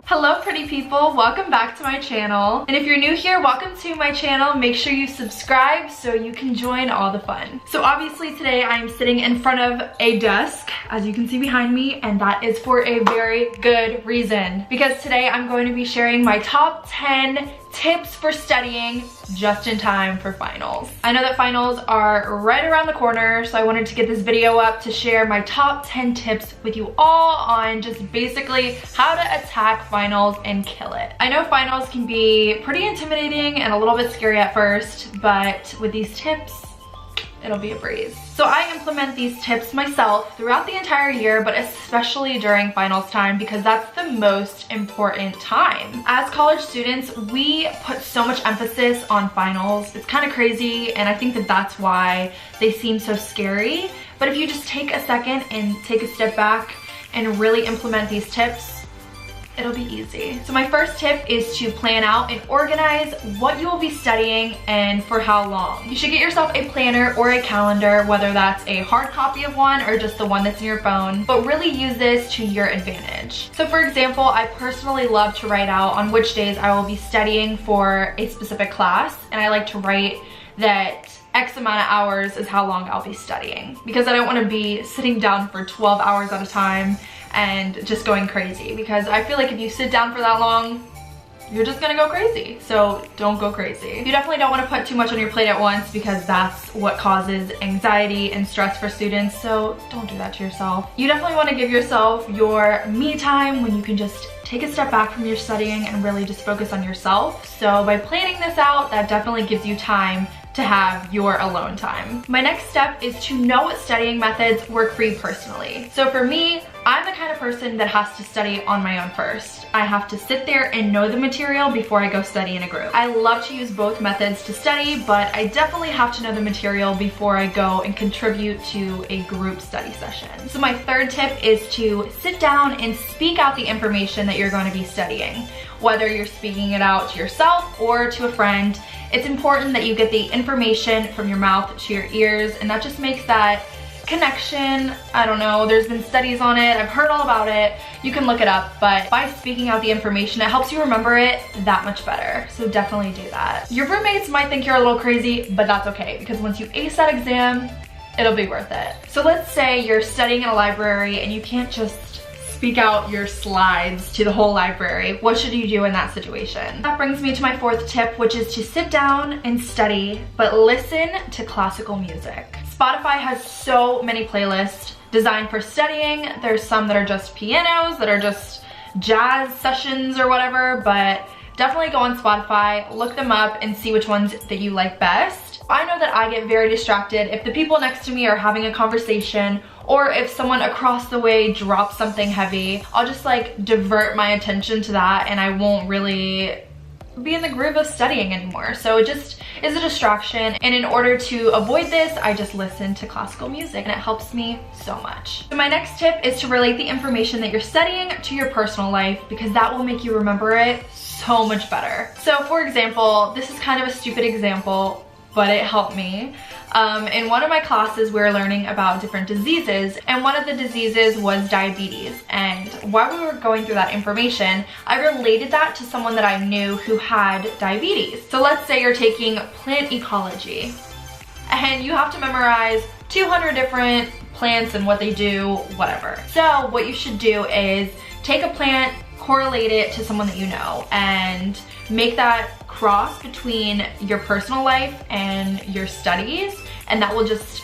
Hello pretty people, welcome back to my channel. And if you're new here, welcome to my channel. Make sure you subscribe so you can join all the fun. So obviously today I'm sitting in front of a desk, as you can see behind me, and that is for a very good reason. Because today I'm going to be sharing my top 10 tips for studying just in time for finals. I know that finals are right around the corner, so I wanted to get this video up to share my top 10 tips with you all on just basically how to attack finals and kill it. I know finals can be pretty intimidating and a little bit scary at first, but with these tips, it'll be a breeze. So I implement these tips myself throughout the entire year, but especially during finals time because that's the most important time. As college students, we put so much emphasis on finals. It's kind of crazy, and I think that that's why they seem so scary. But if you just take a second and take a step back and really implement these tips, it'll be easy. So my first tip is to plan out and organize what you will be studying and for how long. You should get yourself a planner or a calendar, whether that's a hard copy of one or just the one that's in your phone, but really use this to your advantage. So for example, I personally love to write out on which days I will be studying for a specific class, and I like to write that X amount of hours is how long I'll be studying, because I don't want to be sitting down for 12 hours at a time and just going crazy, because I feel like if you sit down for that long, you're just gonna go crazy. So don't go crazy. You definitely don't want to put too much on your plate at once, because that's what causes anxiety and stress for students, so don't do that to yourself. You definitely want to give yourself your me time when you can just take a step back from your studying and really just focus on yourself. So by planning this out, that definitely gives you time to have your alone time. My next step is to know what studying methods work for you personally. So for me, I'm the kind of person that has to study on my own first. I have to sit there and know the material before I go study in a group. I love to use both methods to study, but I definitely have to know the material before I go and contribute to a group study session. So my third tip is to sit down and speak out the information that you're going to be studying. Whether you're speaking it out to yourself or to a friend, it's important that you get the information from your mouth to your ears, and that just makes that connection. I don't know, there's been studies on it, I've heard all about it, you can look it up, but by speaking out the information, it helps you remember it that much better. So definitely do that. Your roommates might think you're a little crazy, but that's okay, because once you ace that exam, it'll be worth it. So let's say you're studying in a library and you can't just speak out your slides to the whole library. What should you do in that situation? That brings me to my fourth tip, which is to sit down and study, but listen to classical music. Spotify has so many playlists designed for studying. There's some that are just pianos, that are just jazz sessions or whatever, but definitely go on Spotify, look them up, and see which ones that you like best. I know that I get very distracted if the people next to me are having a conversation, or if someone across the way drops something heavy. I'll just like divert my attention to that, and I won't really be in the groove of studying anymore. So it just is a distraction, and in order to avoid this, I just listen to classical music, and it helps me so much. So my next tip is to relate the information that you're studying to your personal life, because that will make you remember it so much better. So for example, this is kind of a stupid example, but it helped me. In one of my classes, we were learning about different diseases, and one of the diseases was diabetes. And while we were going through that information, I related that to someone that I knew who had diabetes. So let's say you're taking plant ecology, and you have to memorize 200 different plants and what they do, whatever. So what you should do is take a plant, correlate it to someone that you know, and make that cross between your personal life and your studies, and that will just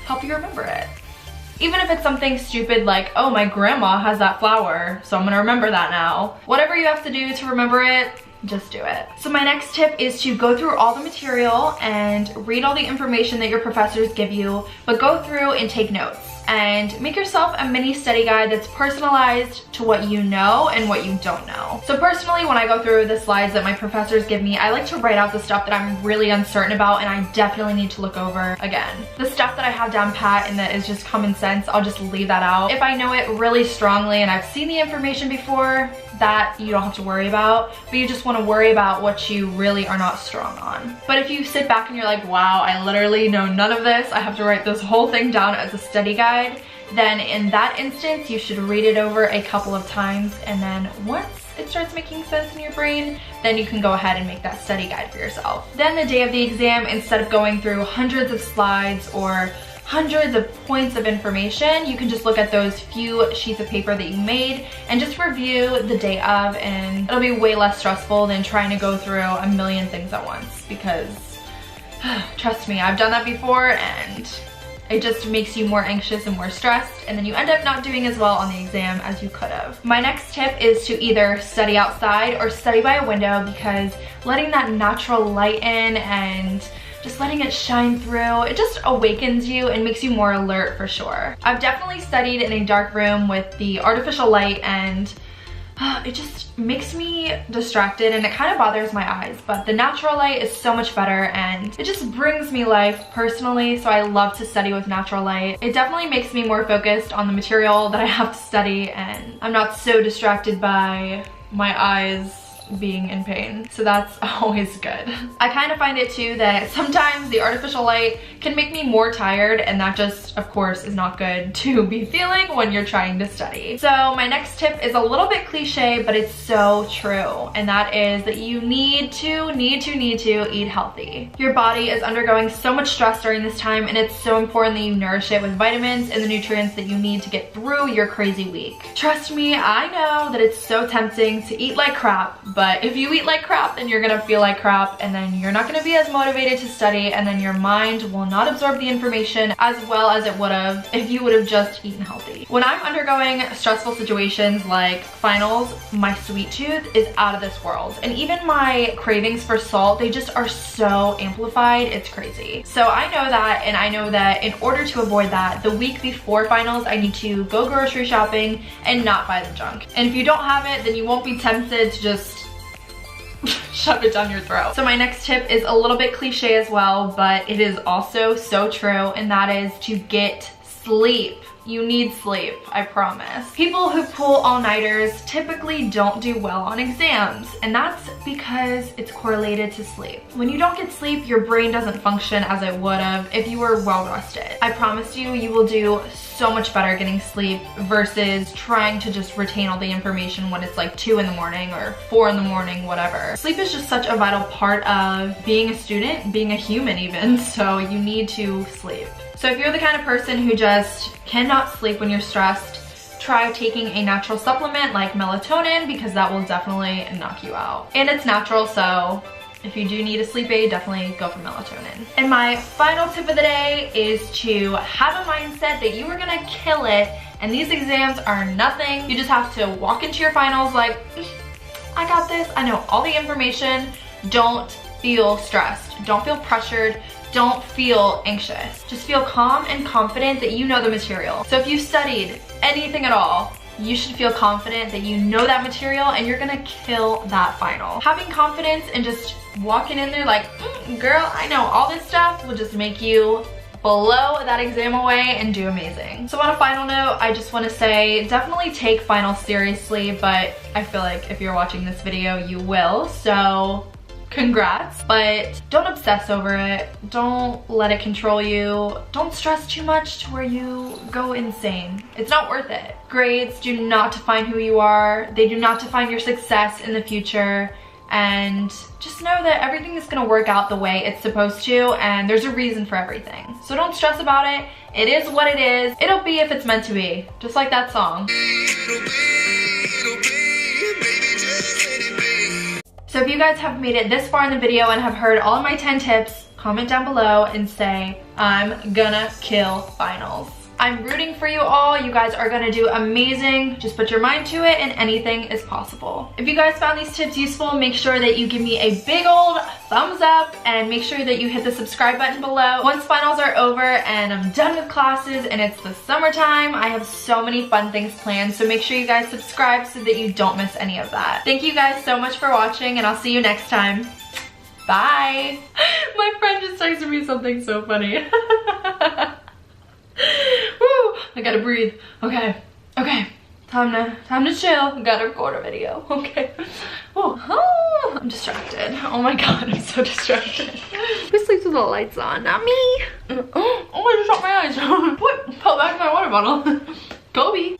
help you remember it. Even if it's something stupid like, oh, my grandma has that flower, so I'm gonna remember that now. Whatever you have to do to remember it, just do it. So my next tip is to go through all the material and read all the information that your professors give you, but go through and take notes. And make yourself a mini study guide that's personalized to what you know and what you don't know. So personally, when I go through the slides that my professors give me, I like to write out the stuff that I'm really uncertain about and I definitely need to look over again. The stuff that I have down pat and that is just common sense, I'll just leave that out. If I know it really strongly and I've seen the information before, that you don't have to worry about, but you just want to worry about what you really are not strong on. But if you sit back and you're like, wow, I literally know none of this, I have to write this whole thing down as a study guide, then in that instance, you should read it over a couple of times, and then once it starts making sense in your brain, then you can go ahead and make that study guide for yourself. Then the day of the exam, instead of going through hundreds of slides or hundreds of points of information, you can just look at those few sheets of paper that you made and just review the day of, and it'll be way less stressful than trying to go through a million things at once, because trust me, I've done that before and it just makes you more anxious and more stressed, and then you end up not doing as well on the exam as you could have. My next tip is to either study outside or study by a window, because letting that natural light in and just letting it shine through, it just awakens you and makes you more alert for sure. I've definitely studied in a dark room with the artificial light, and it just makes me distracted and it kind of bothers my eyes, but the natural light is so much better and it just brings me life personally, so I love to study with natural light. It definitely makes me more focused on the material that I have to study, and I'm not so distracted by my eyes being in pain, so that's always good. I kind of find it too that sometimes the artificial light can make me more tired, and that just, of course, is not good to be feeling when you're trying to study. So my next tip is a little bit cliche, but it's so true, and that is that you need to eat healthy. Your body is undergoing so much stress during this time, and it's so important that you nourish it with vitamins and the nutrients that you need to get through your crazy week. Trust me, I know that it's so tempting to eat like crap, but if you eat like crap, then you're gonna feel like crap, and then you're not gonna be as motivated to study, and then your mind will not absorb the information as well as it would have if you would have just eaten healthy. When I'm undergoing stressful situations like finals, my sweet tooth is out of this world, and even my cravings for salt, they just are so amplified, it's crazy. So I know that, and I know that in order to avoid that, the week before finals, I need to go grocery shopping and not buy the junk. And if you don't have it, then you won't be tempted to just shove it down your throat. So my next tip is a little bit cliche as well, but it is also so true, and that is to get sleep. You need sleep, I promise. People who pull all-nighters typically don't do well on exams, and that's because it's correlated to sleep. When you don't get sleep, your brain doesn't function as it would have if you were well rested. I promise you, you will do so much better getting sleep versus trying to just retain all the information when it's like 2 in the morning or 4 in the morning, whatever. Sleep is just such a vital part of being a student, being a human even, so you need to sleep. So if you're the kind of person who just cannot sleep when you're stressed, try taking a natural supplement like melatonin, because that will definitely knock you out. And it's natural, so if you do need a sleep aid, definitely go for melatonin. And my final tip of the day is to have a mindset that you are gonna kill it, and these exams are nothing. You just have to walk into your finals like, I got this, I know all the information. Don't feel stressed, don't feel pressured, don't feel anxious. Just feel calm and confident that you know the material. So if you studied anything at all, you should feel confident that you know that material and you're gonna kill that final. Having confidence and just walking in there like, girl, I know all this stuff, will just make you blow that exam away and do amazing. So on a final note, I just want to say definitely take finals seriously, but I feel like if you're watching this video, you will. So congrats, but don't obsess over it. Don't let it control you. Don't stress too much to where you go insane. It's not worth it. Grades do not define who you are. They do not define your success in the future. And just know that everything is gonna work out the way it's supposed to, and there's a reason for everything. So don't stress about it. It is what it is. It'll be if it's meant to be. Just like that song. So if you guys have made it this far in the video and have heard all of my 10 tips, comment down below and say, I'm gonna kill finals. I'm rooting for you all. You guys are gonna do amazing. Just put your mind to it and anything is possible. If you guys found these tips useful, make sure that you give me a big old thumbs up and make sure that you hit the subscribe button below. Once finals are over and I'm done with classes and it's the summertime, I have so many fun things planned, so make sure you guys subscribe so that you don't miss any of that. Thank you guys so much for watching, and I'll see you next time. Bye. My friend just texted me something so funny. Woo, I gotta breathe. Okay, Time to chill. Gotta record a video, okay. Oh, I'm distracted. Oh my god, I'm so distracted. Who sleeps with the lights on? Not me. Oh, I just shot my eyes. What? Put back my water bottle. Kobe.